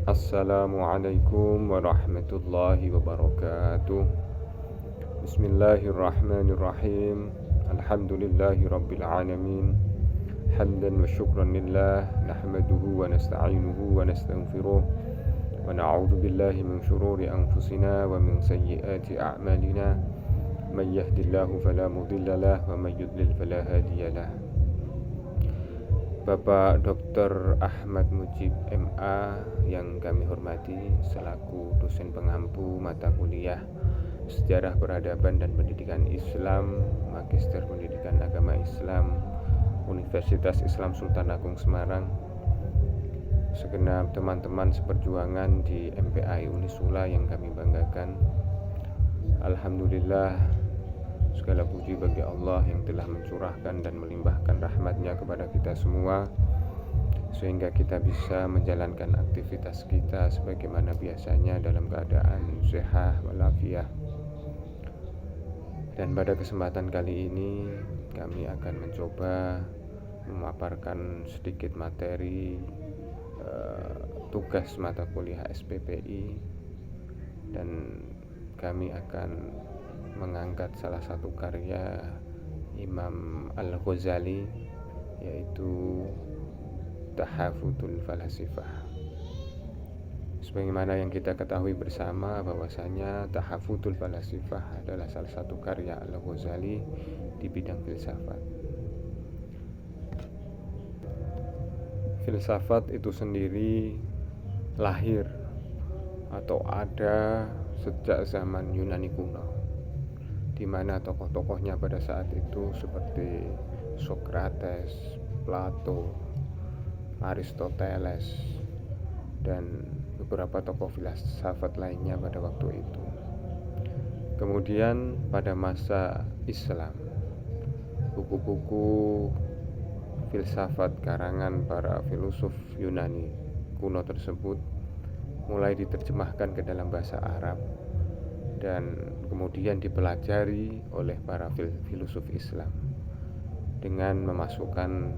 Assalamualaikum warahmatullahi wabarakatuh. Bismillahirrahmanirrahim. Alhamdulillahi rabbil alamin. Hamdan wa syukran lillah. Nahmaduhu wa nasta'inuhu wa nastaghfiruh. Wa na'udzu billahi min syururi anfusina wa min sayyiati a'malina. Man yahdihillahu fala mudilla lahu wa man yudlil fala hadiyalah. Bapak Dr. Ahmad Mujib MA yang kami hormati selaku dosen pengampu mata kuliah Sejarah Peradaban dan Pendidikan Islam, Magister Pendidikan Agama Islam, Universitas Islam Sultan Agung Semarang, segenap teman-teman seperjuangan di MPAI Unisula yang kami banggakan. Alhamdulillah, segala puji bagi Allah yang telah mencurahkan dan melimpahkan rahmat-Nya kepada kita semua, sehingga kita bisa menjalankan aktivitas kita sebagaimana biasanya dalam keadaan sehat walafiat. Dan pada kesempatan kali ini kami akan mencoba memaparkan sedikit materi tugas mata kuliah SPPI, dan kami akan mengangkat salah satu karya Imam Al-Ghazali, yaitu Tahaffudzul Falasifah. Sebagaimana yang kita ketahui bersama bahwasanya Tahaffudzul Falasifah adalah salah satu karya Al-Ghazali di bidang filsafat. Filsafat itu sendiri lahir atau ada sejak zaman Yunani kuno, di mana tokoh-tokohnya pada saat itu seperti Sokrates, Plato, Aristoteles, dan beberapa tokoh filsafat lainnya pada waktu itu. Kemudian pada masa Islam, buku-buku filsafat karangan para filosof Yunani kuno tersebut mulai diterjemahkan ke dalam bahasa Arab dan kemudian dipelajari oleh para filosof Islam dengan memasukkan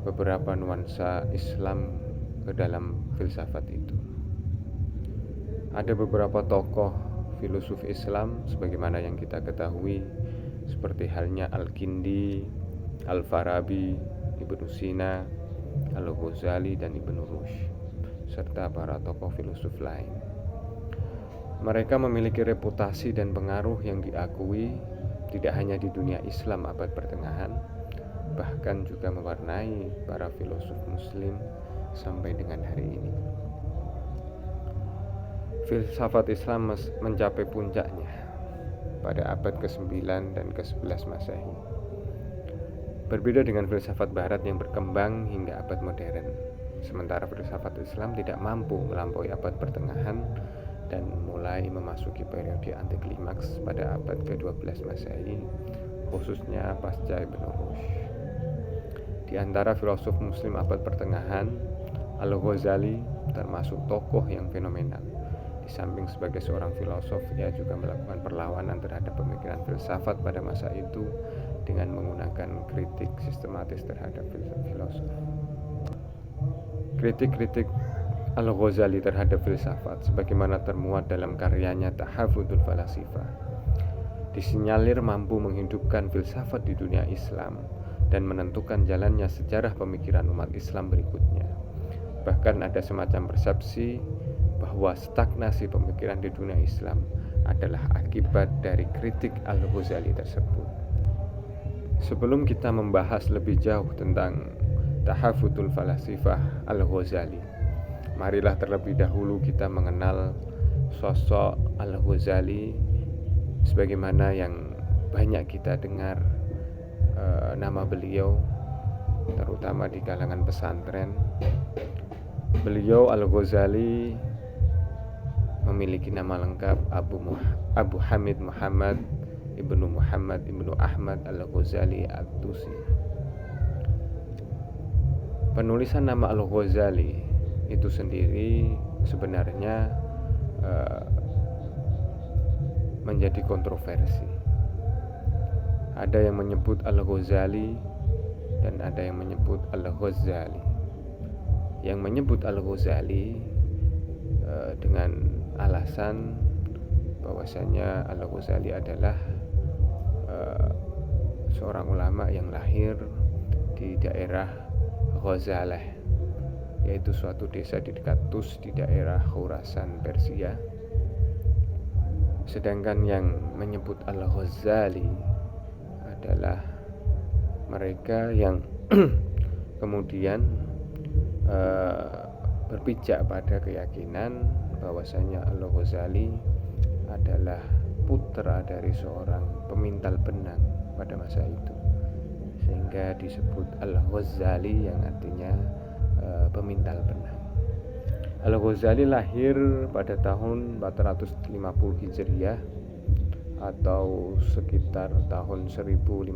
beberapa nuansa Islam ke dalam filsafat itu. Ada beberapa tokoh filosof Islam sebagaimana yang kita ketahui, seperti halnya Al-Kindi, Al-Farabi, Ibnu Sina, Al-Ghazali, dan Ibnu Rushd, serta para tokoh filosof lain. Mereka memiliki reputasi dan pengaruh yang diakui tidak hanya di dunia Islam abad pertengahan, bahkan juga mewarnai para filosof Muslim sampai dengan hari ini. Filsafat Islam mencapai puncaknya pada abad ke-9 dan ke-11 Masehi. Berbeda dengan filsafat Barat yang berkembang hingga abad modern, sementara filsafat Islam tidak mampu melampaui abad pertengahan dan mulai memasuki periode anti klimaks pada abad ke-12 Masehi, khususnya pasca Ibnu Rushd. Di antara filosof Muslim abad pertengahan, Al-Ghazali termasuk tokoh yang fenomenal. Di samping sebagai seorang filosof, ia juga melakukan perlawanan terhadap pemikiran filsafat pada masa itu dengan menggunakan kritik sistematis terhadap filosof. Kritik-kritik Al-Ghazali terhadap filsafat sebagaimana termuat dalam karyanya Tahaffudzul Falasifah disinyalir mampu menghidupkan filsafat di dunia Islam dan menentukan jalannya sejarah pemikiran umat Islam berikutnya. Bahkan ada semacam persepsi bahwa stagnasi pemikiran di dunia Islam adalah akibat dari kritik Al-Ghazali tersebut. Sebelum kita membahas lebih jauh tentang Tahaffudzul Falasifah Al-Ghazali, marilah terlebih dahulu kita mengenal sosok Al-Ghazali sebagaimana yang banyak kita dengar nama beliau, terutama di kalangan pesantren. Beliau Al-Ghazali memiliki nama lengkap Abu Hamid Muhammad Ibnu Ahmad Al-Ghazali At-Tusi. Penulisan nama Al-Ghazali itu sendiri sebenarnya menjadi kontroversi. Ada yang menyebut Al-Ghazali dan ada yang menyebut Al-Ghazali. Yang menyebut Al-Ghazali dengan alasan bahwasanya Al-Ghazali adalah seorang ulama yang lahir di daerah Ghazalah, yaitu suatu desa di dekat Tus di daerah Khurasan, Persia. Sedangkan yang menyebut Al-Ghazali adalah mereka yang kemudian berpijak pada keyakinan bahwasanya Al-Ghazali adalah putra dari seorang pemintal benang pada masa itu, sehingga disebut Al-Ghazali yang artinya pemintal benang. Al-Ghazali lahir pada tahun 450 Hijriah atau sekitar tahun 1058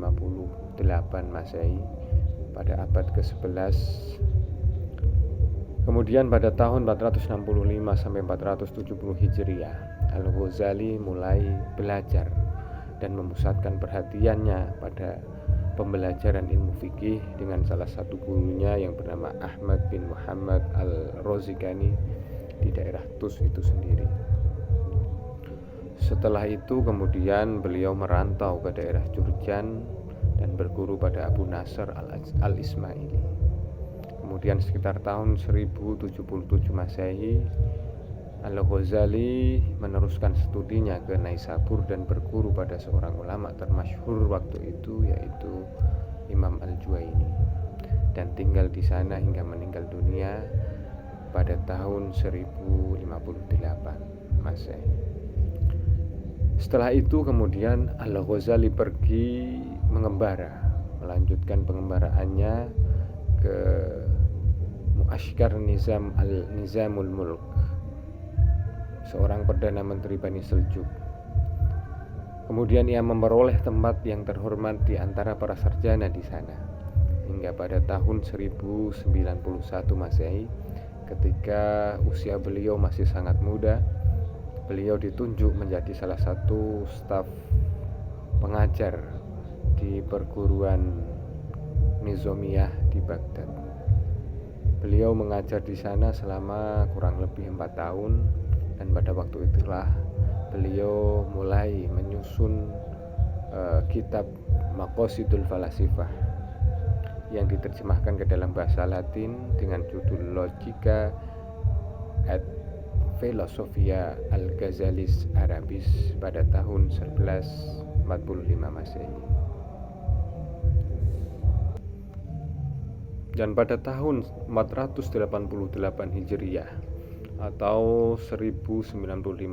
Masehi pada abad ke-11. Kemudian pada tahun 465 sampai 470 Hijriah, Al-Ghazali mulai belajar dan memusatkan perhatiannya pada pembelajaran ilmu fikih dengan salah satu gurunya yang bernama Ahmad bin Muhammad Al-Rozikani di daerah Tus itu sendiri. Setelah itu kemudian beliau merantau ke daerah Jurjan dan berguru pada Abu Nasr Al-Ismaili. Kemudian sekitar tahun 1077 Masehi, Al-Ghazali meneruskan studinya ke Naisabur dan berguru pada seorang ulama termasyhur waktu itu, yaitu Imam Al-Juwaini, dan tinggal di sana hingga meninggal dunia pada tahun 1058 Masehi. Setelah itu kemudian Al-Ghazali pergi mengembara, melanjutkan pengembaraannya ke Mu'askar Nizamul Mulk, seorang perdana menteri Bani Seljuk. Kemudian ia memperoleh tempat yang terhormat di antara para sarjana di sana hingga pada tahun 1091 Masehi, ketika usia beliau masih sangat muda, beliau ditunjuk menjadi salah satu staf pengajar di perguruan Nizamiyah di Baghdad. Beliau mengajar di sana selama kurang lebih 4 tahun, dan pada waktu itulah beliau mulai menyusun kitab Maqasidul Falasifah yang diterjemahkan ke dalam bahasa Latin dengan judul Logica et Philosophia Al-Ghazalis Arabis pada tahun 1145 Masehi. Dan pada tahun 488 Hijriah atau 1095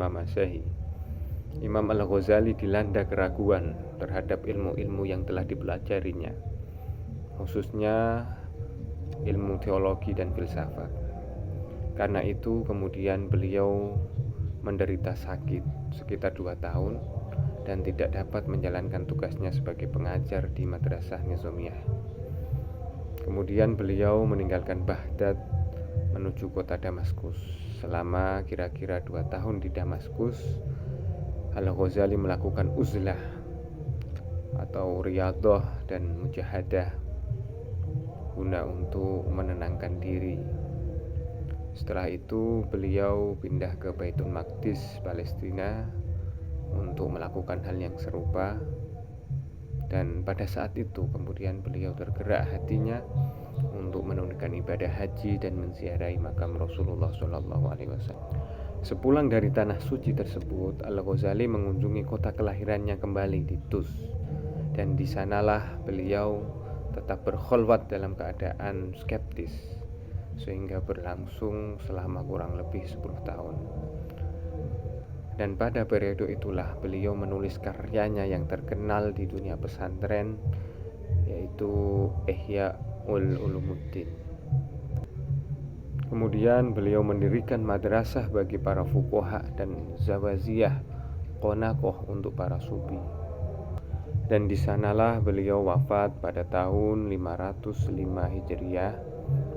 Masehi, Imam Al-Ghazali dilanda keraguan terhadap ilmu-ilmu yang telah dipelajarinya, khususnya ilmu teologi dan filsafat. Karena itu kemudian beliau menderita sakit sekitar 2 tahun dan tidak dapat menjalankan tugasnya sebagai pengajar di Madrasah Nizamiyah. Kemudian beliau meninggalkan Baghdad menuju kota Damaskus. Selama kira-kira 2 tahun di Damaskus, Al-Ghazali melakukan uzlah atau riyadhah dan mujahadah guna untuk menenangkan diri. Setelah itu beliau pindah ke Baitul Maqdis, Palestina, untuk melakukan hal yang serupa. Dan pada saat itu kemudian beliau tergerak hatinya untuk menunaikan ibadah haji dan menziarahi makam Rasulullah SAW. Sepulang dari tanah suci tersebut, Al-Ghazali mengunjungi kota kelahirannya kembali di Tus, dan di sanalah beliau tetap berkholwat dalam keadaan skeptis, sehingga berlangsung selama kurang lebih 10 tahun. Dan pada periode itulah beliau menulis karyanya yang terkenal di dunia pesantren, yaitu Ihya Ulumuddin. Kemudian beliau mendirikan madrasah bagi para fuqaha dan zawaziyah qonaqoh untuk para sufi. Dan di sanalah beliau wafat pada tahun 505 Hijriah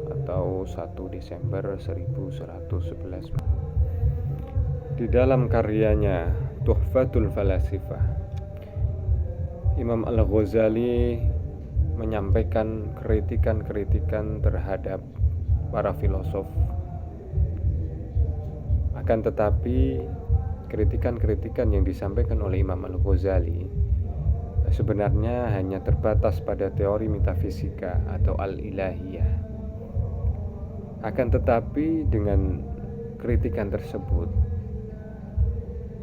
atau 1 Desember 1111. Di dalam karyanya Tuhfatul Falasifah, Imam Al-Ghazali menyampaikan kritikan-kritikan terhadap para filosof Akan tetapi kritikan-kritikan yang disampaikan oleh Imam Al-Ghazali sebenarnya hanya terbatas pada teori metafisika atau al-ilahiyah. Akan tetapi dengan kritikan tersebut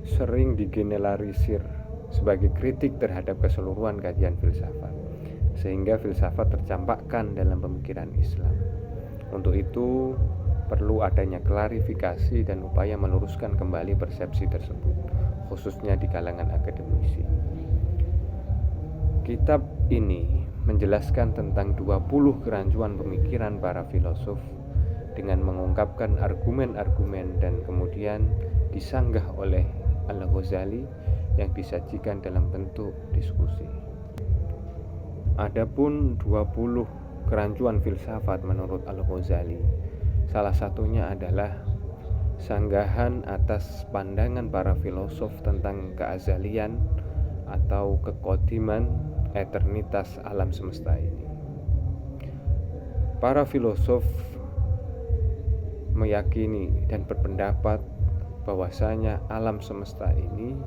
sering digeneralisir sebagai kritik terhadap keseluruhan kajian filsafat, sehingga filsafat tercampakkan dalam pemikiran Islam. Untuk itu perlu adanya klarifikasi dan upaya meluruskan kembali persepsi tersebut, khususnya di kalangan akademisi. Kitab ini menjelaskan tentang 20 kerancuan pemikiran para filosof dengan mengungkapkan argumen-argumen dan kemudian disanggah oleh Al-Ghazali yang disajikan dalam bentuk diskusi. Adapun 20 kerancuan filsafat menurut Al-Ghazali, salah satunya adalah sanggahan atas pandangan para filosof tentang keazalian atau kekodiman, eternitas alam semesta ini. Para filosof meyakini dan berpendapat bahwasanya alam semesta ini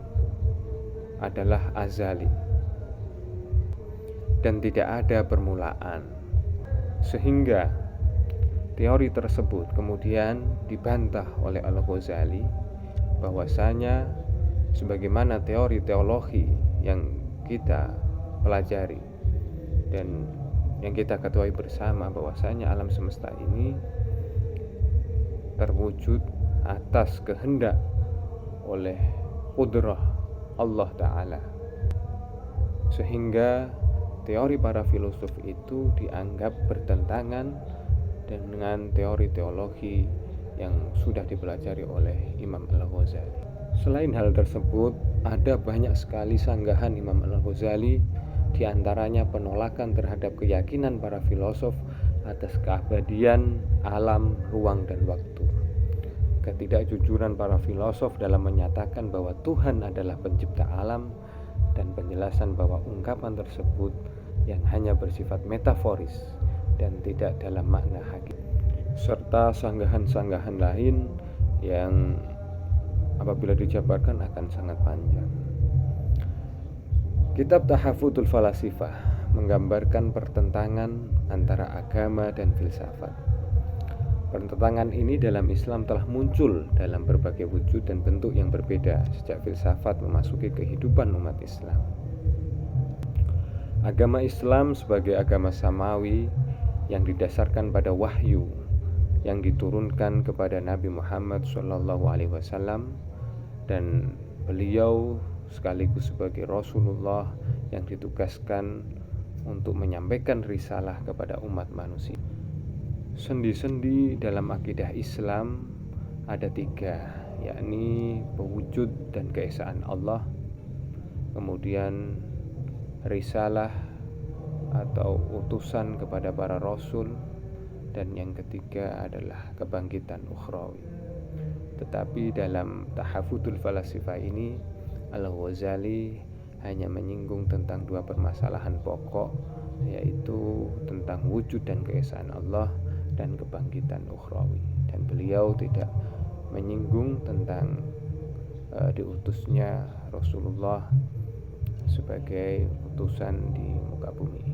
adalah azali dan tidak ada permulaan, sehingga teori tersebut kemudian dibantah oleh Al-Ghazali bahwasanya sebagaimana teori teologi yang kita pelajari dan yang kita ketahui bersama bahwasanya alam semesta ini terwujud atas kehendak oleh qudrah Allah Ta'ala, sehingga teori para filosof itu dianggap bertentangan dengan teori teologi yang sudah dipelajari oleh Imam Al-Ghazali. Selain hal tersebut, ada banyak sekali sanggahan Imam Al-Ghazali, diantaranya penolakan terhadap keyakinan para filosof atas keabadian alam, ruang, dan waktu. Ketidakjujuran para filosof dalam menyatakan bahwa Tuhan adalah pencipta alam, dan penjelasan bahwa ungkapan tersebut yang hanya bersifat metaforis dan tidak dalam makna hakiki, serta sanggahan-sanggahan lain yang apabila dijabarkan akan sangat panjang. Kitab Tahaffudzul Falasifah menggambarkan pertentangan antara agama dan filsafat. Pertentangan ini dalam Islam telah muncul dalam berbagai wujud dan bentuk yang berbeda sejak filsafat memasuki kehidupan umat Islam. Agama Islam sebagai agama samawi yang didasarkan pada wahyu yang diturunkan kepada Nabi Muhammad SAW, dan beliau sekaligus sebagai Rasulullah yang ditugaskan untuk menyampaikan risalah kepada umat manusia. Sendi-sendi dalam akidah Islam ada 3, yakni pewujud dan keesaan Allah, kemudian risalah atau utusan kepada para rasul, dan yang ketiga adalah kebangkitan ukhrawi. Tetapi dalam Tahaffudzul Falasifah ini Al-Ghazali hanya menyinggung tentang 2 permasalahan pokok, yaitu tentang wujud dan keesaan Allah dan kebangkitan ukhrawi, dan beliau tidak menyinggung tentang diutusnya Rasulullah sebagai utusan di muka bumi.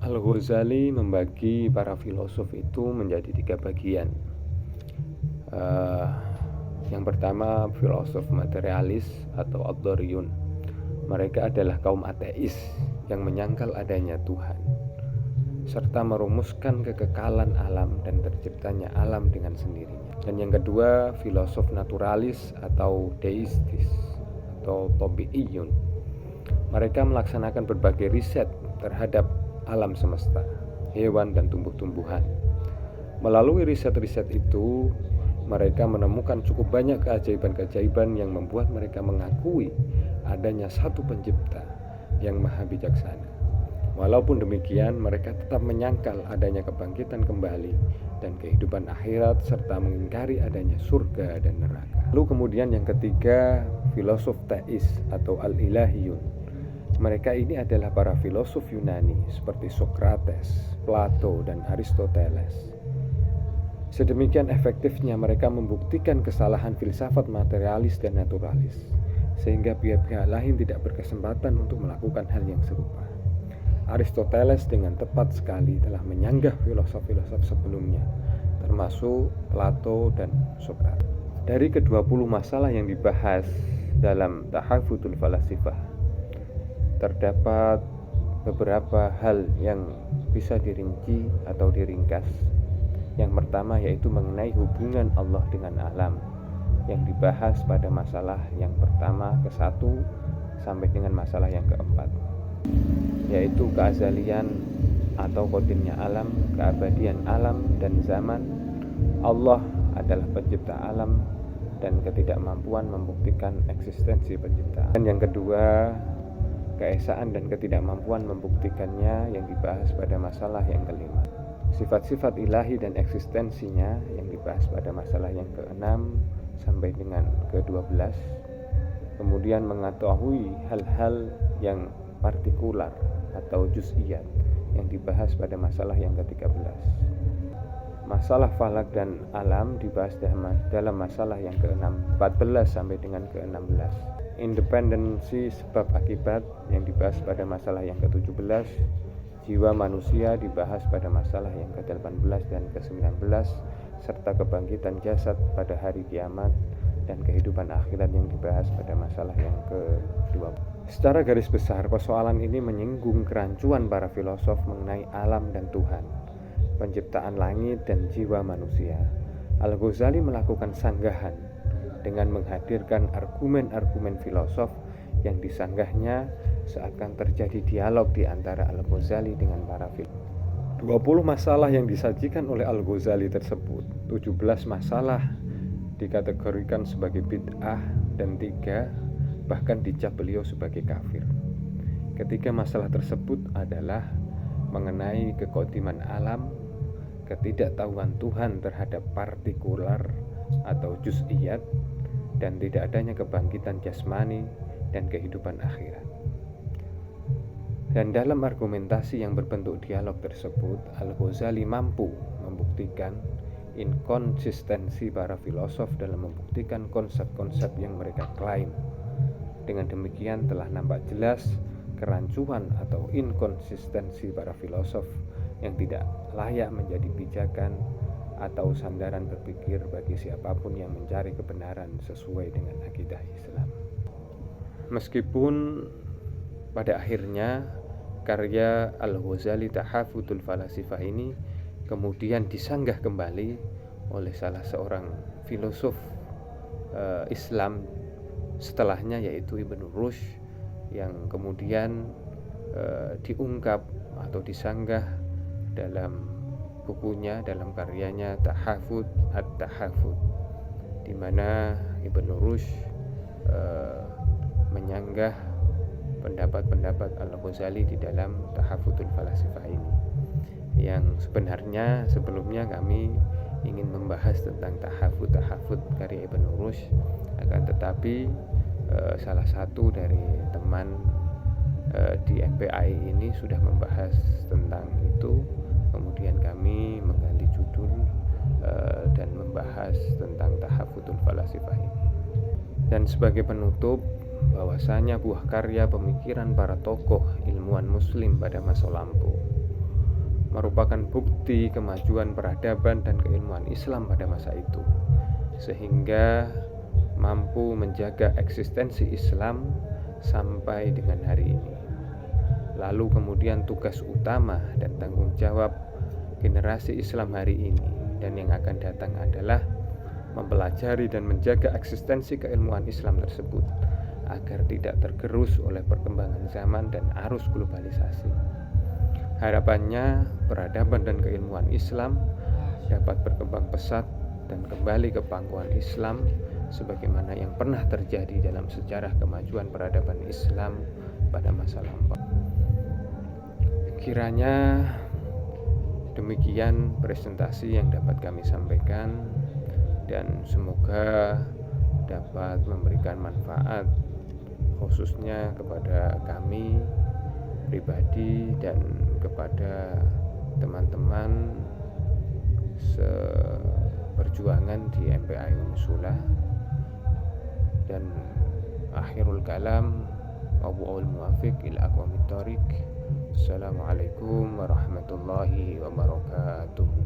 Al-Ghazali membagi para filosof itu menjadi 3 bagian. Yang pertama, filosof materialis atau ad-dhariyun. Mereka adalah kaum ateis yang menyangkal adanya Tuhan, serta merumuskan kekekalan alam dan terciptanya alam dengan sendirinya. Dan yang kedua, filosof naturalis atau deistis atau tabi'iyun. Mereka melaksanakan berbagai riset terhadap alam semesta, hewan dan tumbuh-tumbuhan. Melalui riset-riset itu, mereka menemukan cukup banyak keajaiban-keajaiban yang membuat mereka mengakui adanya satu pencipta yang maha bijaksana. Walaupun demikian, mereka tetap menyangkal adanya kebangkitan kembali dan kehidupan akhirat, serta mengingkari adanya surga dan neraka. Lalu kemudian yang ketiga, filosof teis atau al-ilahiyun. Mereka ini adalah para filosof Yunani seperti Sokrates, Plato, dan Aristoteles. Sedemikian efektifnya mereka membuktikan kesalahan filsafat materialis dan naturalis, sehingga pihak-pihak lain tidak berkesempatan untuk melakukan hal yang serupa. Aristoteles dengan tepat sekali telah menyanggah filosof-filosof sebelumnya, termasuk Plato dan Sokrates. Dari ke-20 masalah yang dibahas dalam Tahaffudzul Falasifah, terdapat beberapa hal yang bisa dirinci atau diringkas. Yang pertama yaitu mengenai hubungan Allah dengan alam, yang dibahas pada masalah yang pertama ke-1 sampai dengan masalah yang ke-4, yaitu keazalian atau kodimnya alam, keabadian alam dan zaman. Allah adalah pencipta alam dan ketidakmampuan membuktikan eksistensi penciptaan. Dan yang kedua, keesaan dan ketidakmampuan membuktikannya, yang dibahas pada masalah yang kelima. Sifat-sifat ilahi dan eksistensinya yang dibahas pada masalah yang ke-6 sampai dengan ke-12. Kemudian mengetahui hal-hal yang partikular atau juz'iyat yang dibahas pada masalah yang ke-13. Masalah falak dan alam dibahas dalam masalah yang ke-14 sampai dengan ke-16. Independensi sebab akibat yang dibahas pada masalah yang ke-17. Jiwa manusia dibahas pada masalah yang ke-18 dan ke-19, serta kebangkitan jasad pada hari kiamat dan kehidupan akhirat yang dibahas pada masalah yang ke-20. Secara garis besar, persoalan ini menyinggung kerancuan para filosof mengenai alam dan Tuhan, penciptaan langit dan jiwa manusia. Al-Ghazali melakukan sanggahan dengan menghadirkan argumen-argumen filosof yang disanggahnya seakan terjadi dialog di antara Al-Ghazali dengan para filosof. 20 masalah yang disajikan oleh Al-Ghazali tersebut, 17 masalah dikategorikan sebagai bid'ah dan 3 bahkan dicap beliau sebagai kafir. Ketiga masalah tersebut adalah mengenai kekodiman alam, ketidaktahuan Tuhan terhadap partikular atau juz'iyat, dan tidak adanya kebangkitan jasmani dan kehidupan akhirat. Dan dalam argumentasi yang berbentuk dialog tersebut, Al-Ghazali mampu membuktikan inkonsistensi para filosof dalam membuktikan konsep-konsep yang mereka klaim. Dengan demikian telah nampak jelas kerancuan atau inkonsistensi para filosof yang tidak layak menjadi pijakan atau sandaran berpikir bagi siapapun yang mencari kebenaran sesuai dengan akidah Islam. Meskipun pada akhirnya karya Al-Ghazali Tahaffudzul Falasifah ini kemudian disanggah kembali oleh salah seorang filosof Islam setelahnya, yaitu Ibnu Rushd, yang kemudian diungkap atau disanggah dalam bukunya, dalam karyanya Tahaffudz at-Tahaffudz, di mana Ibnu Rushd menyanggah pendapat-pendapat Al-Ghazali di dalam Tahaffudzul Falasifah ini, yang sebenarnya sebelumnya kami ingin membahas tentang Tahaffudz karya Ibnu Rushd, akan tetapi salah satu dari teman di MPAI ini sudah membahas tentang itu, kemudian kami mengganti judul dan membahas tentang Tahaffudzul Falasifah ini. Dan sebagai penutup, bahwasanya buah karya pemikiran para tokoh ilmuwan muslim pada masa lampau merupakan bukti kemajuan peradaban dan keilmuan Islam pada masa itu, sehingga mampu menjaga eksistensi Islam sampai dengan hari ini. Lalu kemudian tugas utama dan tanggung jawab generasi Islam hari ini dan yang akan datang adalah mempelajari dan menjaga eksistensi keilmuan Islam tersebut agar tidak tergerus oleh perkembangan zaman dan arus globalisasi. Harapannya peradaban dan keilmuan Islam dapat berkembang pesat dan kembali ke pangkuan Islam sebagaimana yang pernah terjadi dalam sejarah kemajuan peradaban Islam pada masa lampau. Kiranya demikian presentasi yang dapat kami sampaikan, dan semoga dapat memberikan manfaat khususnya kepada kami pribadi dan kepada teman-teman perjuangan di MPA Unisula. Dan akhirul kalam, wabillahi muwafiq ila aqwamit thoriq. Assalamualaikum warahmatullahi wabarakatuh.